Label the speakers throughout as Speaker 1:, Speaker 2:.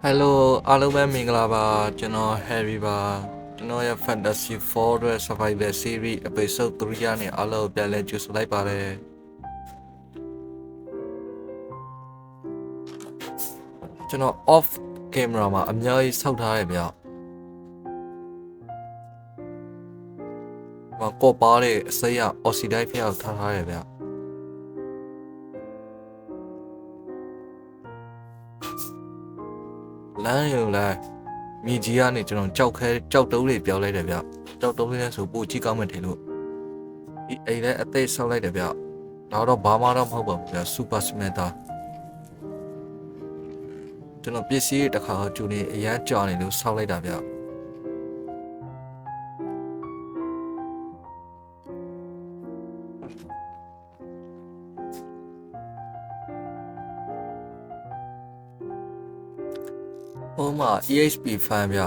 Speaker 1: Hello အားလုံးပဲမင်္ဂလာပါကျွန်တော် Harry ပါကျွန်တော်ရဲ့ Fantasy 4 အတွက် Survival Series Episode 3 ရနေအားလုံးပြန်လည်ကြိုဆိုလိုက်ပါတယ်ကျွန်တော် off camera မှာအများကြီးဆောက်ထားတယ်ဗျကောပါတဲ့အစိမ်းရ oxidite ဖျောက်ထားတယ်ဗျလမ်းရုံလဲမြေကြီးကနေကျွန်တော်ကြောက်တုံးတွေပြောင်းလိုက်တယ်ဗျကြောက်တုံးလေးနဲ့ဆိုပိုကြည့်ကောင်းမှထင်လို့ဒီအိမ်လည်းအသေးဆောက်လိုက်တယ်ဗျတော့ဘာမှတော့မဟုတ်ပါဘူးဗျစူပါစမန်တာကျွန်တော်ပစ္စည်းတစ်ခါကျူနေအရန်ကြာနေလို့ဆောက်လိုက်တာဗျEHP fan ဗျ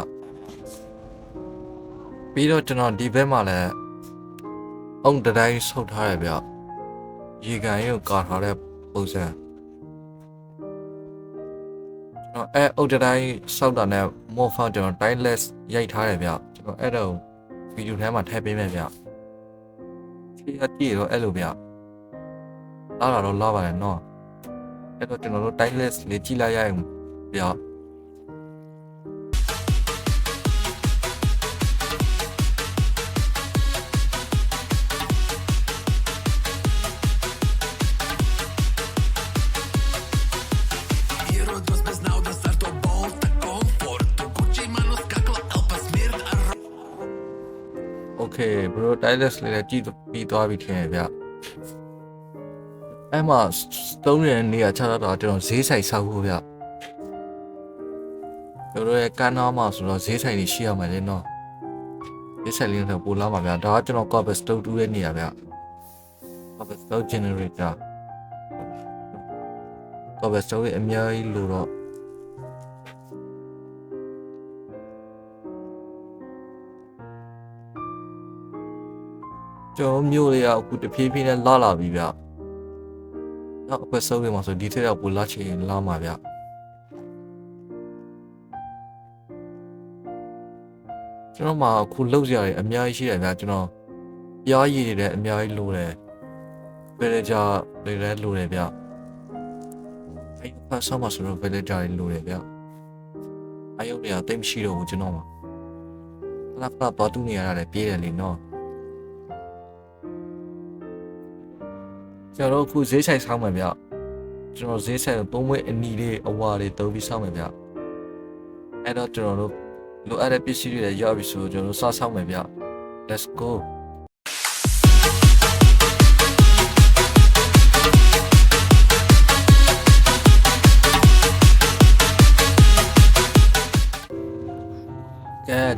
Speaker 1: ပြီးတော့ကျွန်တော်ဒီဘက်မှာလည်းအုံတိုင်းဆုပ်ထားရဗျရေကန်ရုပ်ကာထားတဲ့ပုံစံကျွန်တော်အုံတိုင်းဆောက်တာနဲ့မော်ဖန်ကျွန်တော် timeless ရိုက်ထားရဗျကျွန်တော်အဲ့တော့ဗီဒီယိုထဲမှာထည့်ပေးမယ်ဗျဒီအကြည့်တော့အဲ့လိုဗျလာတော့လာပါလေနော်အဲ့တော့ကျွန်တော်တို့ timeless လေးကြည့်လိုက်ရအောင်ဗျbro timeless လေးလည်းကြည့်ပြီးသွားပြီထင်ရဗျအဲ့မှာသုံးရတဲ့နေရာချတော့ကျွန်တော်ဈေးဆိုင်ဆောက်ဖို့ဗျတို့ရဲ့ကန်းနာမှာဆိုတော့ဈေးဆိုင်တွေရှိရမှာလေနော်ဈေးဆိုင်လေးတော့ပို့လာမှာဗျဒါကကျွန်တော် cobblestone တူးတဲ့နေရာဗျ cobblestone generator cobblestone ရဲ့အများကြီးလို့တော့ကျွန်တော်မျိုးလေးကအခုတဖြည်းဖြည်းနဲ့လာပြီဗျနောက်အပတ်ဆုံးတွေမှာဆိုဒီထက်တော့ပိုလာချင်လာမှာဗျကျွန်တော်မှာအခုလောက်စရာတွေအများကြီးရှိတယ်ဗျကျွန်တော်ပြားရည်တွေလည်းအများကြီးလိုတယ်villager တွေလည်းလိုတယ်ဗျအဲ့ဖတ်ဆောင်မှာဆိုတော့ villager တွေလိုတယ်ဗျအယုတ်တွေကတိတ်မရှိတော့ဘူးကျွန်တော်မှာခဏတော့တူနေရတယ်ပြေးတယ်လေနော်ကျွန်တော်အခုဈေးဆိုင်ဆောင်းမယ်ဗျကျွန်တော်ဈေးဆိုင်သုံးဝဲအနီလေးအဝါလေးသုံးပြီးဆောင်းမယ်ဗျအဲ့တော့ကျွန်တော်တို့လိုအပ်တဲ့ပစ္စည်းတွေရပြီဆိုကျွန်တော်စဆောင်းမယ်ဗျ let's go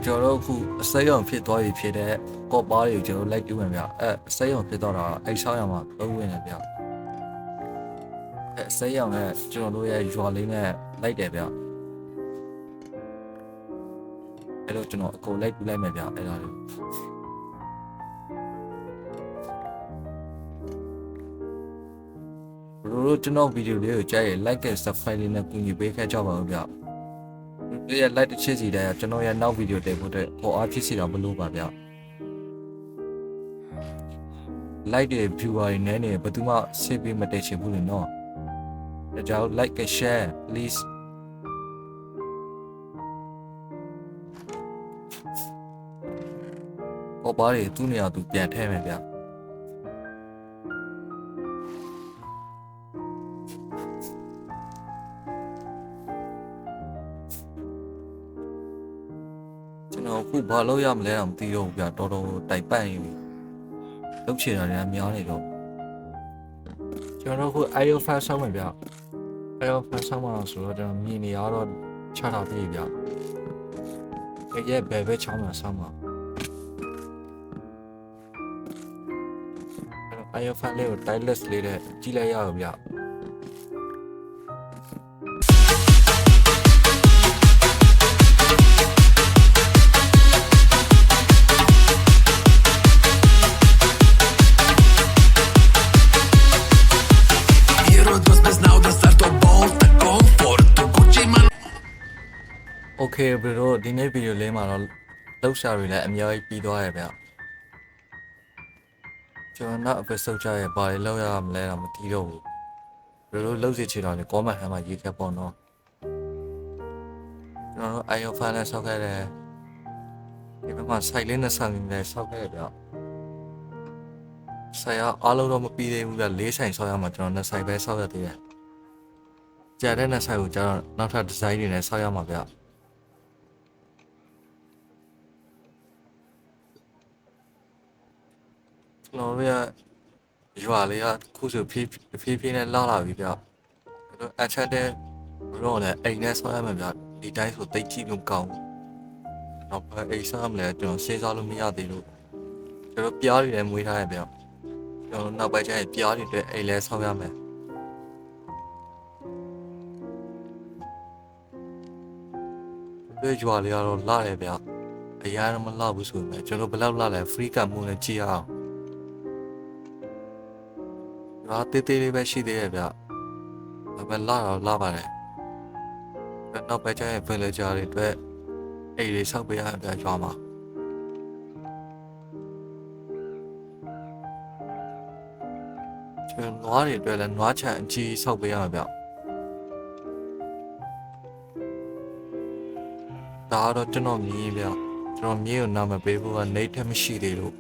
Speaker 1: ကျွန်တော်တို့အခုအစိမ်းအောင်ဖြစ်သွားပြီဖြစ်တဲ့ကော့ပါးတွေကိုကျွန်တော်လိုက်တူးမယ်ဗျအစိမ်းအောင်ဖြစ်သွားတာအဲ့ဆောင်းရမှာသုံးဝင်တယ်ဗျအစိမ်းအောင်နဲ့ကျွန်တော်တို့ရဲ့ရွာလေးနဲ့လိုက်တယ်ဗျအဲ့တော့ကျွန်တော်အကုန်လိုက်တူးလိုက်မယ်ဗျအဲ့ဒါလေးတို့ကျွန်တော်ဗီဒီယိုလေးကိုကြိုက်ရင် like နဲ့ subscribe လေးနဲ့ကူညီပေးခဲ့ကြပါဦးဗျဒီရဲ့ like တစ်ချက်စီတိုင်းကျွန်တော်ရဲ့နောက်ဗီဒီယိုတင်ဖို့အတွက်ပေါ်အားဖြစ်စီတော့မလို့ပါဗျ like တွေ viewer တွေနဲ့နေဘယ်သူမှဆေးပေးမတည့်ချင်ဘူးလေနော်ဒါကြောင့် like and share please ပေါ်ပါတွေသူ့နေရာသူပြန်ထည့်မယ်ဗျအခုဘာလို့ရမလဲတော့မသိတော့ဘူးဗျတော်တော်တိုက်ပတ်ရင်လုတ်ချင်တာလည်းများနေတော့ကျွန်တော်အခု IO fan ဆောင်းမယ်ဗျ IO fan ဆောင်းမှာဆိုတော့ကျွန်တော်မြင်နေရတော့ချထားပြီဗျရဲ့ဘယ်ချောင်းမှာဆောင်းမှာIO fan လေးကို timeless လေးနဲ့ကြည့်လိုက်ရအောင်ဗျ Okay ဘယ်လိုဒီနေ့ဗီဒီယိုလေးမှာတော့လောက်ရှာတွေလည်းအများကြီးပြီးသွားရဲ့ဗျကျွန်တော်နောက် episode ကြရဲ့ဘာတွေလောက်ရမလဲတော့မသိတော့ဘူးဘယ်လိုလောက်စီချင်တော့လေ comment ထဲမှာရေးခဲ့ပေါ့နော်ကျွန်တော်တို့ iOS file နဲ့ဆောက်ခဲ့တယ်ဒီဘက်မှာ site လေးနဲ့ဆောက်နေတယ်ဆောက်ခဲ့ဗျဆိုင်အားလုံးတော့မပြီးသေးဘူးဗျ၄ဆိုင်ဆောက်ရမှာကျွန်တော်2ဆိုင်ပဲဆောက်ရသေးတယ်ကြာတဲ့2ဆိုင်ကိုကျွန်တော်နောက်ထပ် design တွေနဲ့ဆောက်ရမှာဗျကျွန်တော်တို့ရွာလေးကခုဆိုဖြည်းနဲ့လာပြီဗျအချက်တဲ့ဘရောလည်းအိမ်နဲ့ဆောက်ရမှာဗျဒီတိုင်းဆိုတိတ်ကြည့်လို့ကောင်းတော့ပဲအိမ်ဆောက်မလဲကျွန်တော်စေးစားလို့မရသေးလို့ကျွန်တော်ပြားတွေလည်းမွေးထားရဗျကျွန်တော်နောက်ပိုင်းကျရင်ပြားတွေအတွက်အိမ်လဲဆောက်ရမယ်ဒီရွာလေးကတော့လာတယ်ဗျအရာတော့မလာဘူးဆိုပေမဲ့ကျွန်တော်ဘယ်လောက်လာလဲ free ကမှုနဲ့ကြည့်အောင်ဒါတေးသေးလေးပဲရှိသေးရဲ့ဗျဒါပဲလာပါတယ်နောက်ပိုင်းကျရင် villager တွေအတွက်အိမ်တွေဆောက်ပေးရဗျရွာမှာကျွန်တော်နွားတွေအတွက်လည်းနွားချန်အကြီးဆောက်ပေးရမှာဗျဒါကတော့ကျွန်တော်မြင်ဗျကျွန်တော်မြင်ကိုနာမပေးဖို့ကနေထက်မရှိသေးလို့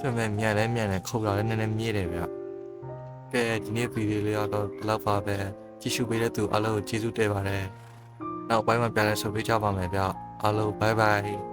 Speaker 1: ကျွန်တော်မြန်လဲခုတ်လာလဲနည်းနည်းမြည်တယ်ဗျကဲဒီနေ့ဗီဒီယိုလေးကတော့ဒီလောက်ပါပဲကြည့်ရှုပေးတဲ့သူအားလုံးကိုကျေးဇူးတင်ပါတယ်နောက်ပိုင်းမှာပြန်လည်ဆုံတွေ့ကြပါမယ်ဗျအားလုံးဘိုင်ဘိုင်